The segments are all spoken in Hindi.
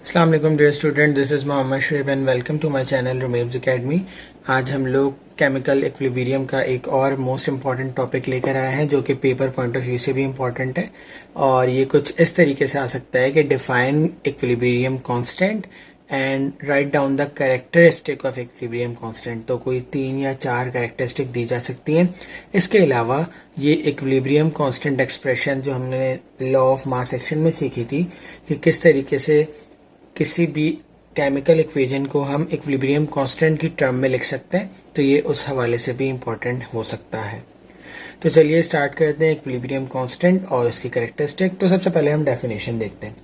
अस्सलाम वालेकुम dear student, this is Mohammed Shoaib and welcome to my channel रुमेब्स एकेडमी। आज हम लोग केमिकल इक्विलिब्रियम का एक और मोस्ट इम्पॉर्टेंट टॉपिक लेकर आए हैं जो कि पेपर पॉइंट ऑफ व्यू से भी इम्पॉर्टेंट है। और ये कुछ इस तरीके से आ सकता है कि define equilibrium constant and write down the characteristic of equilibrium constant. तो कोई 3 या 4 कैरेक्टरिस्टिक दी जा सकती हैं। इसके अलावा ये इक्विलिब्रियम कांस्टेंट एक्सप्रेशन जो हमने लॉ ऑफ मास एक्शन में सीखी थी कि किस तरीके से किसी भी केमिकल इक्वेशन को हम इक्विलिब्रियम कांस्टेंट की टर्म में लिख सकते हैं, तो ये उस हवाले से भी इम्पोर्टेंट हो सकता है। तो चलिए स्टार्ट करते हैं इक्विलिब्रियम कांस्टेंट और उसकी कैरेक्टरिस्टिक। तो सबसे पहले हम डेफिनेशन देखते हैं।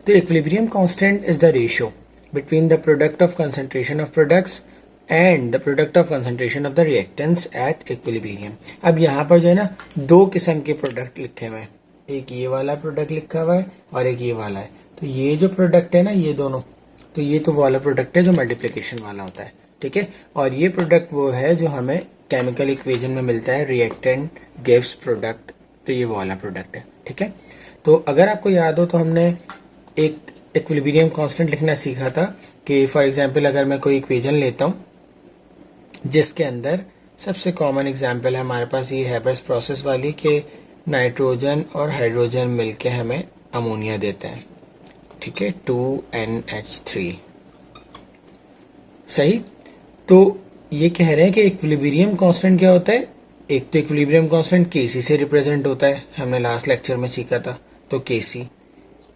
तो equilibrium constant is the ratio between the product of concentration of products and the product of concentration of the reactants at equilibrium. अब यहाँ पर जो है ना, 2 किस्म के प्रोडक्ट लिखे हुए हैं। एक ये वाला प्रोडक्ट लिखा हुआ है और एक ये वाला है। तो ये जो प्रोडक्ट है ना, ये दोनों, तो ये तो वाला प्रोडक्ट है जो मल्टीप्लिकेशन वाला होता है, ठीक है। और ये प्रोडक्ट वो है जो हमें केमिकल इक्वेशन में मिलता है, रिएक्टेंट गिव्स प्रोडक्ट, तो ये वाला प्रोडक्ट है, ठीक है। तो अगर आपको याद हो तो हमने एक इक्विलिब्रियम कांस्टेंट लिखना सीखा था कि फॉर एग्जांपल अगर मैं कोई इक्वेशन लेता हूं जिसके अंदर सबसे कॉमन एग्जांपल है हमारे पास ये हैबर्स प्रोसेस वाली के नाइट्रोजन और हाइड्रोजन मिलके हमें अमोनिया देते हैं, ठीक है, 2NH3। सही। तो ये कह रहे हैं कि इक्विलिब्रियम कांस्टेंट क्या होता है। एक तो इक्विलिब्रियम कांस्टेंट Kc से रिप्रेजेंट होता है, हमने लास्ट लेक्चर में सीखा था। तो Kc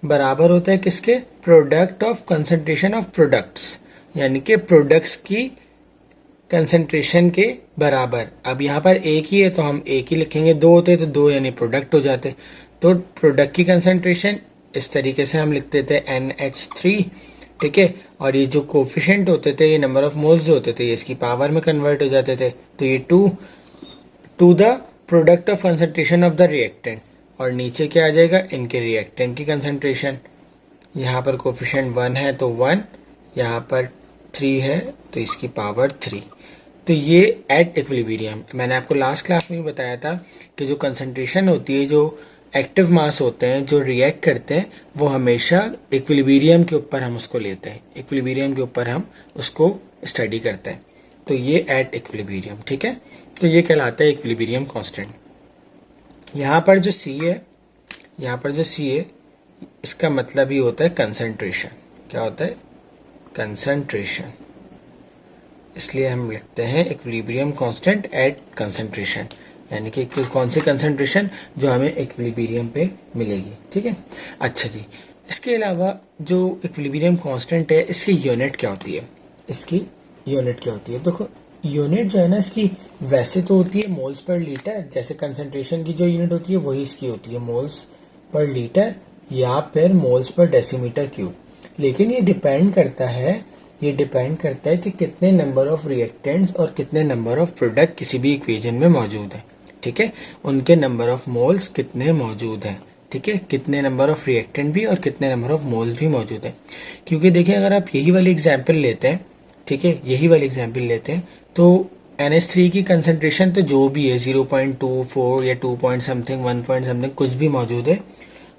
बराबर होता है किसके, product of concentration of products, यानी कि प्रोडक्ट्स की कंसंट्रेशन के बराबर। अब यहाँ पर एक ही है तो हम एक ही लिखेंगे, 2 होते तो 2 यानी प्रोडक्ट हो जाते। तो प्रोडक्ट की कंसंट्रेशन इस तरीके से हम लिखते थे NH3, ठीक है। और ये जो कोफिशिएंट होते थे, ये नंबर ऑफ मोल्स जो होते थे, ये इसकी पावर में कन्वर्ट हो जाते थे। तो ये 2 to the product of concentration of the reactant, और नीचे क्या आ जाएगा, इनके रिएक्टेंट की कंसंट्रेशन। यहाँ पर कोफिशिएंट 1 है तो 1, यहाँ पर 3 है तो इसकी पावर 3। तो ये एट इक्विलिब्रियम। मैंने आपको लास्ट क्लास में भी बताया था कि जो कंसंट्रेशन होती है, जो एक्टिव मास होते हैं, जो रिएक्ट करते हैं, वो हमेशा इक्विलिब्रियम के ऊपर हम उसको लेते हैं, इक्विलिब्रियम के ऊपर हम उसको स्टडी करते हैं। तो ये एट इक्विलिब्रियम, ठीक है। तो ये कहलाता है इक्विलिब्रियम कांस्टेंट। यहाँ पर जो C है, यहाँ पर जो C है, इसका मतलब ही होता है कंसंट्रेशन। क्या होता है, कंसंट्रेशन। इसलिए हम लिखते हैं इक्विलिब्रियम कांस्टेंट एट कंसंट्रेशन, यानी कि कौन सी कंसंट्रेशन जो हमें इक्विलिब्रियम पे मिलेगी, ठीक है। अच्छा जी, इसके अलावा जो इक्विलिब्रियम कांस्टेंट है, इसकी यूनिट क्या होती है, इसकी यूनिट क्या होती है। देखो यूनिट जो है ना इसकी, वैसे तो होती है मोल्स पर लीटर, जैसे कंसंट्रेशन की जो यूनिट होती है वही इसकी होती है, मोल्स पर लीटर या फिर मोल्स पर डेसीमीटर क्यूब। लेकिन ये डिपेंड करता है कि कितने नंबर ऑफ रिएक्टेंट्स और कितने नंबर ऑफ प्रोडक्ट किसी भी इक्वेशन में मौजूद है, ठीक है। उनके नंबर ऑफ मोल्स कितने मौजूद हैं, ठीक है, कितने नंबर ऑफ रिएक्टेंट भी और कितने नंबर ऑफ मोल्स भी मौजूद है। क्योंकि देखिए अगर आप यही वाली एग्जाम्पल लेते हैं, ठीक है, यही वाली एग्जाम्पल लेते हैं, तो NH3 की कंसंट्रेशन तो जो भी है 0.24 या 2 पॉइंट समथिंग, 1 पॉइंट समथिंग, कुछ भी मौजूद है।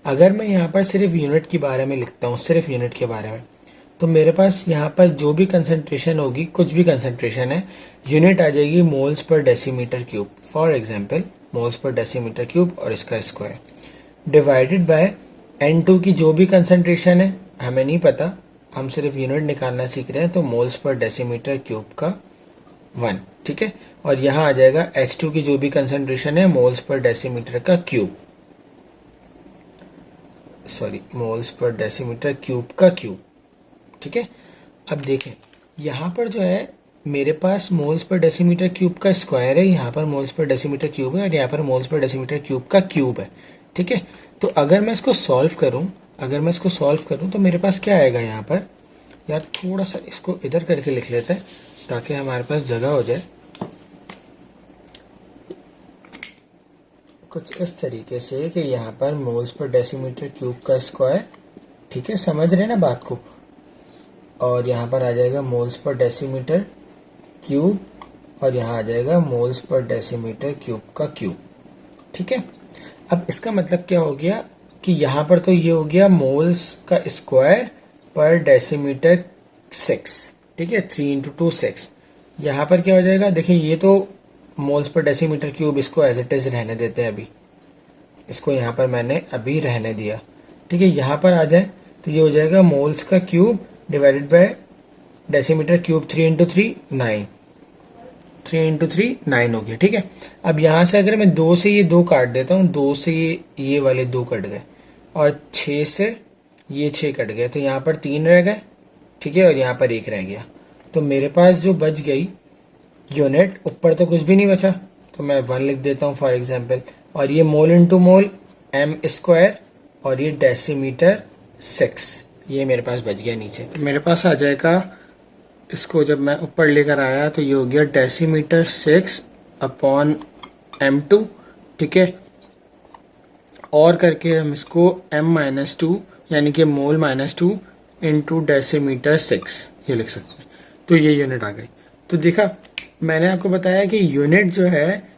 अगर मैं यहाँ पर सिर्फ यूनिट के बारे में लिखता हूँ, सिर्फ यूनिट के बारे में, तो मेरे पास यहाँ पर जो भी कंसंट्रेशन होगी, कुछ भी कंसंट्रेशन है, यूनिट आ जाएगी moles per decimetre cube. For example moles per decimetre cube और इसका स्क्वायर डिवाइडेड बाय N2 की जो भी कंसंट्रेशन है, हमें नहीं पता, हम सिर्फ यूनिट निकालना सीख रहे हैं, तो मोल्स पर डेसीमीटर क्यूब का 1, ठीक है। और यहाँ आ जाएगा H2 की जो भी कंसंट्रेशन है, मोल्स पर डेसीमीटर का cube, sorry, moles per decimetre cube का क्यूब, ठीक है। अब देखें यहाँ पर जो है मेरे पास मोल्स पर डेसीमीटर क्यूब का स्क्वायर है, यहाँ पर मोल्स पर डेसीमीटर क्यूब है और यहाँ पर मोल्स पर डेसीमीटर क्यूब का क्यूब है, ठीक है। तो अगर मैं इसको सॉल्व करूं तो मेरे पास क्या आएगा यहाँ पर, यार थोड़ा सा इसको इधर करके लिख लेते हैं ताकि हमारे पास जगह हो जाए। कुछ इस तरीके से कि यहाँ पर मोल्स पर डेसीमीटर क्यूब का स्क्वायर, ठीक है, समझ रहे ना बात को, और यहाँ पर आ जाएगा मोल्स पर डेसीमीटर क्यूब और यहाँ आ जाएगा मोल्स पर डेसीमीटर क्यूब का क्यूब, ठीक है। अब इसका मतलब क्या हो गया कि यहाँ पर तो ये हो गया मोल्स का स्क्वायर पर डेसीमीटर 6, ठीक है, 3 इंटू 2 6। यहाँ पर क्या हो जाएगा, देखिए ये तो मोल्स पर डेसीमीटर क्यूब, इसको एज इट इज रहने देते हैं अभी, इसको यहाँ पर मैंने अभी रहने दिया, ठीक है। यहाँ पर आ जाए तो ये हो जाएगा मोल्स का cube divided by decimetre cube, 3 into 3 9, 3 into 3 9 हो गया, ठीक है। अब यहाँ से अगर मैं 2 से ये 2 काट देता हूँ, 2 से ये वाले 2 कट गए, और 6 से ये 6 कट गए, तो यहाँ पर 3 रह गए, ठीक है, और यहाँ पर 1 रह गया। तो मेरे पास जो बच गई यूनिट, ऊपर तो कुछ भी नहीं बचा, तो मैं 1 लिख देता हूँ फॉर एग्जाम्पल, और ये मोल इंटू मोल m स्क्वायर, और ये डेसीमीटर 6, ये मेरे पास बच गया नीचे। तो मेरे पास आ जाएगा, इसको जब मैं ऊपर लेकर आया तो ये हो गया डेसीमीटर 6 अपॉन m2, ठीक है, और करके हम इसको m-2 यानी कि मोल -2 इंटू डेसीमीटर 6 ये लिख सकते हैं। तो ये यूनिट आ गई। तो देखा, मैंने आपको बताया कि यूनिट जो है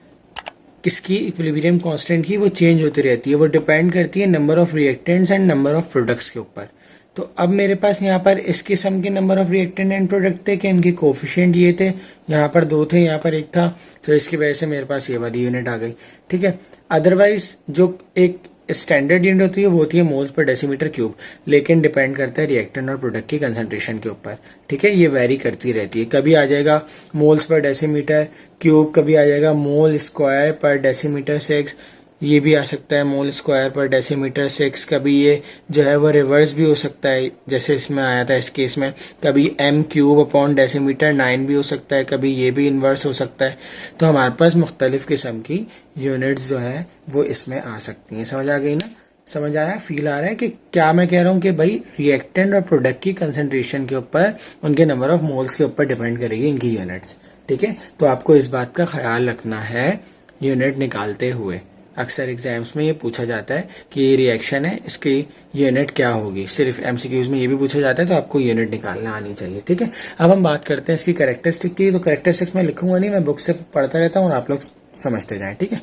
किसकी, इक्विलिब्रियम कांस्टेंट की, वो चेंज होती रहती है, वो डिपेंड करती है number of reactants and number of products के ऊपर। तो अब मेरे पास यहाँ पर इसके सम के number of reactant and product थे कि इनके कोफिशिएंट ये थे, यहाँ पर 2 थे, यहाँ पर 1 था, तो इसकी वजह से मेरे पास ये वाली यूनिट आ गई, ठीक है। अदरवाइज जो एक स्टैंडर्ड यूनिट होती है वो होती है मोल्स पर डेसीमीटर क्यूब, लेकिन डिपेंड करता है रिएक्टेंट और प्रोडक्ट की कंसंट्रेशन के ऊपर, ठीक है। ये वेरी करती रहती है, कभी आ जाएगा मोल्स पर डेसीमीटर क्यूब, कभी आ जाएगा मोल स्क्वायर पर डेसीमीटर 6, ये भी आ सकता है मोल स्क्वायर पर डेसीमीटर 6, कभी ये जो है वो रिवर्स भी हो सकता है, जैसे इसमें आया था इस केस में, कभी m क्यूब अपॉन डेसीमीटर 9 भी हो सकता है, कभी ये भी इन्वर्स हो सकता है। तो हमारे पास मुख्तलिफ किस्म की यूनिट्स जो है वो इसमें आ सकती हैं। समझ आ गई ना, समझ आया, फील आ रहा है कि क्या मैं कह रहा हूँ कि भाई रिएक्टेंट और प्रोडक्ट की कंसंट्रेशन के ऊपर, उनके नंबर ऑफ मोल्स के ऊपर डिपेंड करेगी इनकी यूनिट्स, ठीक है। तो आपको इस बात का ख्याल रखना है यूनिट निकालते हुए। अक्सर एग्जाम्स में ये पूछा जाता है कि ये रिएक्शन है, इसकी यूनिट क्या होगी, सिर्फ एमसीक्यूज में ये भी पूछा जाता है, तो आपको यूनिट निकालना आनी चाहिए, ठीक है। अब हम बात करते हैं इसकी कैरेक्टरिस्टिक की। तो कैरेक्टरिस्टिक्स मैं लिखूंगा नहीं, मैं बुक से पढ़ता रहता हूँ और आप लोग समझते जाएं, ठीक है।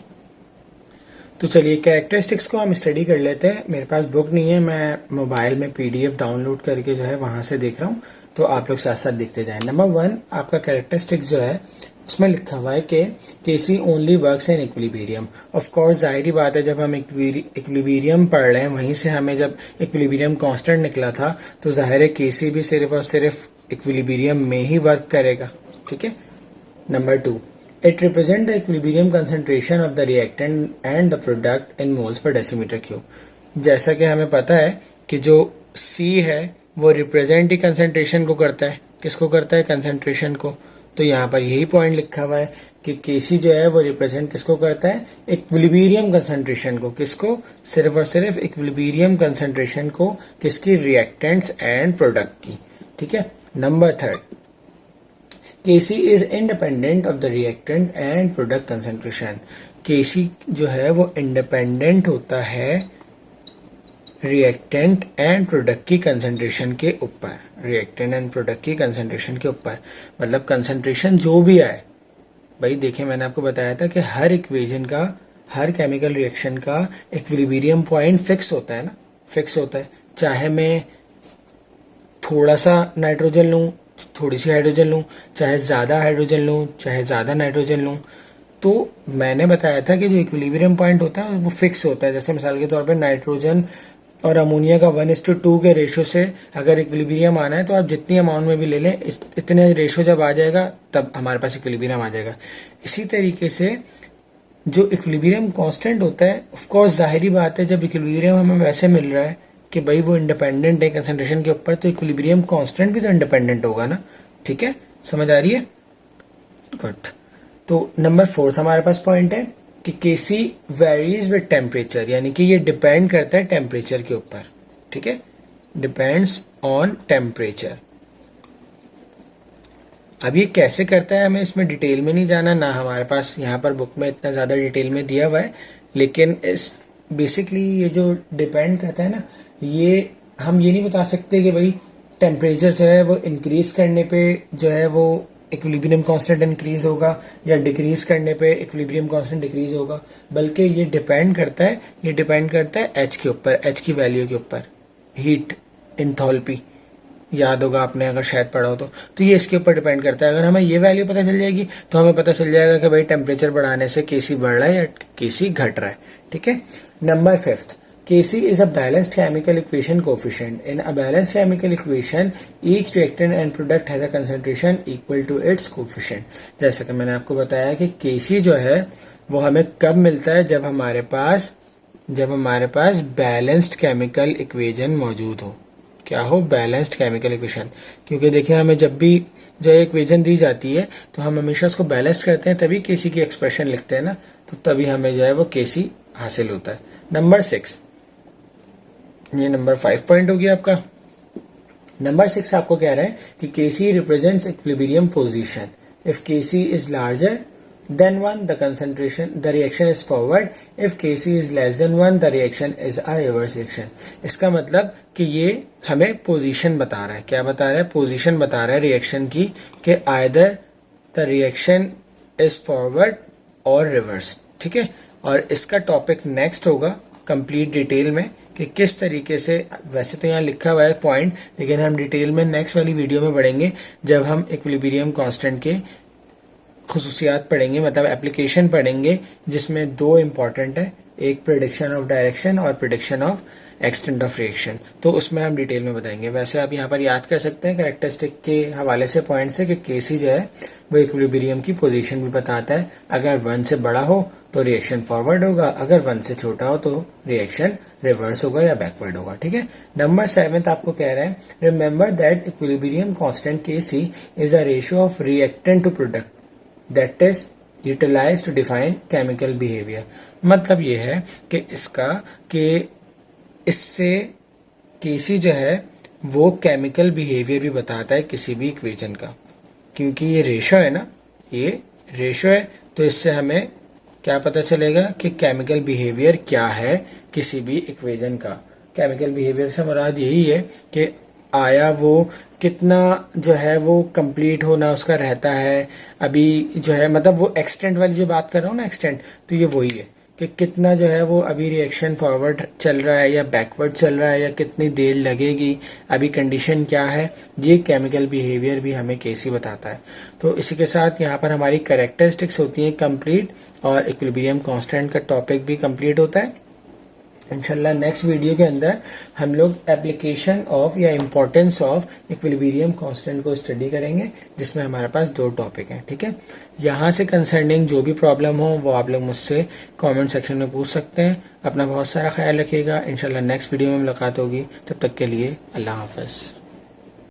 तो चलिए कैरेक्टरिस्टिक्स को हम स्टडी कर लेते हैं। मेरे पास बुक नहीं है, मैं मोबाइल में पीडीएफ डाउनलोड करके जो है वहां से देख रहा हूँ, तो आप लोग साथ साथ देखते जाएं। नंबर 1 आपका कैरेक्टरिस्टिक्स जो है उसमें लिखा हुआ है कि KC only works in equilibrium. Of course जाहिर बात है, जब हम इक्विलिब्रियम पढ़ रहे हैं, वहीं से हमें जब इक्विलिब्रियम कांस्टेंट निकला था, तो जाहिर है केसी भी सिर्फ और सिर्फ इक्विलिब्रियम में ही वर्क करेगा, ठीक है। Number 2, it represent the equilibrium concentration of the reactant and the product in moles per decimetre cube. जैसा कि हमें पता है कि जो सी है वो रिप्रेजेंट ही कंसंट्रेशन को करता है, किसको करता है, कंसंट्रेशन को। तो यहाँ पर यही पॉइंट लिखा हुआ है कि केसी जो है वो रिप्रेजेंट किसको करता है, इक्विलिब्रियम कंसंट्रेशन को, किसको, सिर्फ और सिर्फ इक्विलिब्रियम कंसंट्रेशन को, किसकी, रिएक्टेंट्स एंड प्रोडक्ट की, ठीक है। Number 3, KC is independent of the reactant and product concentration. KC जो है वो इंडिपेंडेंट होता है रिएक्टेंट एंड प्रोडक्ट की कंसंट्रेशन के ऊपर, रिएक्टेंट एंड प्रोडक्ट की कंसंट्रेशन के ऊपर, मतलब कंसंट्रेशन जो भी आए। भाई देखिए, मैंने आपको बताया था कि हर इक्वेशन का, हर केमिकल रिएक्शन का इक्विलिब्रियम पॉइंट फिक्स होता है ना, फिक्स होता है। चाहे मैं थोड़ा सा नाइट्रोजन लूं, थोड़ी सी हाइड्रोजन लूं, चाहे ज्यादा हाइड्रोजन लूं, चाहे ज्यादा नाइट्रोजन लूं, तो मैंने बताया था कि जो इक्विलिब्रियम पॉइंट होता है वो फिक्स होता है। जैसे मिसाल के तौर पर नाइट्रोजन और अमोनिया का 1:2 के रेशो से अगर इक्विलिब्रियम आना है, तो आप जितनी अमाउंट में भी ले लें, इतने रेशो जब आ जाएगा तब हमारे पास इक्विलिब्रियम आ जाएगा। इसी तरीके से जो इक्विलिब्रियम कांस्टेंट होता है, ऑफ कोर्स जाहिर बात है, जब इक्विलिब्रियम हमें वैसे मिल रहा है कि भाई वो इंडिपेंडेंट है कंसंट्रेशन के ऊपर, तो इक्विलिब्रियम कांस्टेंट भी तो इंडिपेंडेंट होगा ना, ठीक है। समझ आ रही है, गुड। तो नंबर 4 हमारे पास पॉइंट है कि केसी वेरीज विद टेम्परेचर, यानी कि ये डिपेंड करता है टेम्परेचर के ऊपर, ठीक है, डिपेंड्स ऑन टेम्परेचर। अब ये कैसे करता है हमें इसमें डिटेल में नहीं जाना, ना हमारे पास यहाँ पर बुक में इतना ज्यादा डिटेल में दिया हुआ है, लेकिन इस बेसिकली ये जो डिपेंड करता है ना, ये हम ये नहीं बता सकते कि भाई टेम्परेचर जो है वो इंक्रीज करने पे जो है वो इक्विलिब्रियम कांस्टेंट इंक्रीज होगा, या डिक्रीज करने पे इक्विलिब्रियम कांस्टेंट डिक्रीज होगा, बल्कि ये डिपेंड करता है, ये डिपेंड करता है एच के ऊपर, एच की वैल्यू के ऊपर, हीट इंथॉल्पी, याद होगा आपने अगर शायद पढ़ा हो तो ये इसके ऊपर डिपेंड करता है। अगर हमें ये वैल्यू पता चल जाएगी तो हमें पता चल जाएगा कि भाई टेम्परेचर बढ़ाने से केसी बढ़ रहा है या केसी घट रहा है। ठीक है। Number 5, Kc is a balanced chemical equation coefficient. In a balanced chemical equation, each reactant and product has a concentration equal to its coefficient. जैसा कि मैंने आपको बताया कि Kc जो है वो हमें कब मिलता है, जब हमारे पास बैलेंस्ड केमिकल इक्वेशन मौजूद हो। क्या हो? Balanced chemical equation. क्योंकि देखिए हमें जब भी जो इक्वेशन दी जाती है तो हम हमेशा उसको बैलेंस्ड करते हैं, तभी Kc की एक्सप्रेशन लिखते हैं ना, तो तभी हमें जो है वो Kc हासिल होता है। नंबर 6, ये नंबर 5 पॉइंट हो गया आपका। नंबर 6 आपको कह रहे हैं कि Kc represents equilibrium position. If Kc is larger than 1 the reaction is forward. If Kc is less than 1 the reaction is a reverse reaction. इसका मतलब कि ये हमें पोजीशन बता रहा है। क्या बता रहा है? पोजीशन बता रहा है रिएक्शन की, कि either the reaction is forward और रिवर्स। ठीक है। और इसका टॉपिक नेक्स्ट होगा कंप्लीट डिटेल में कि किस तरीके से, वैसे तो यहाँ लिखा हुआ है पॉइंट, लेकिन हम डिटेल में नेक्स्ट वाली वीडियो में पढ़ेंगे जब हम इक्विलिब्रियम कांस्टेंट के खुसूसियात पढ़ेंगे, मतलब एप्लीकेशन पढ़ेंगे, जिसमें 2 इंपॉर्टेंट है, एक प्रिडिक्शन ऑफ डायरेक्शन और prediction of extent of reaction. तो उसमें हम डिटेल में बताएंगे। वैसे आप यहाँ पर याद कर सकते हैं कैरेक्टरिस्टिक के हवाले से पॉइंट से कि Kc जो है वो इक्विलिब्रियम की पोजीशन भी बताता है। अगर 1 से बड़ा हो तो रिएक्शन फॉरवर्ड होगा, अगर 1 से छोटा हो तो रिएक्शन रिवर्स होगा या बैकवर्ड होगा। ठीक है। नंबर 7 आपको कह रहे हैं, remember that equilibrium constant Kc is a ratio of reactant to product that is utilized to define chemical behaviour. मतलब ये है कि इससे Kc जो है वो केमिकल बिहेवियर भी बताता है किसी भी इक्वेशन का, क्योंकि ये रेशो है ना, ये रेशो है, तो इससे हमें क्या पता चलेगा कि केमिकल बिहेवियर क्या है किसी भी इक्वेशन का। केमिकल बिहेवियर से मुराद यही है कि आया वो कितना जो है वो कंप्लीट होना उसका रहता है। अभी जो है मतलब वो एक्सटेंट वाली जो बात कर रहा हूँ ना, एक्सटेंट, तो ये वही है कि कितना जो है वो अभी रिएक्शन फॉरवर्ड चल रहा है या बैकवर्ड चल रहा है या कितनी देर लगेगी, अभी कंडीशन क्या है, ये केमिकल बिहेवियर भी हमें Kc बताता है। तो इसी के साथ यहाँ पर हमारी कैरेक्टरिस्टिक्स होती हैं कंप्लीट, और इक्विलिब्रियम कांस्टेंट का टॉपिक भी कंप्लीट होता है। इंशाल्लाह नेक्स्ट वीडियो के अंदर हम लोग एप्लीकेशन ऑफ या इम्पोर्टेंस ऑफ इक्विलिब्रियम कांस्टेंट को स्टडी करेंगे, जिसमें हमारे पास 2 टॉपिक हैं। ठीक है। यहाँ से कंसर्निंग जो भी प्रॉब्लम हो वो आप लोग मुझसे कमेंट सेक्शन में पूछ सकते हैं। अपना बहुत सारा ख्याल रखिएगा। इंशाल्लाह नेक्स्ट वीडियो में मुलाकात होगी। तब तक के लिए अल्लाह हाफ़िज़।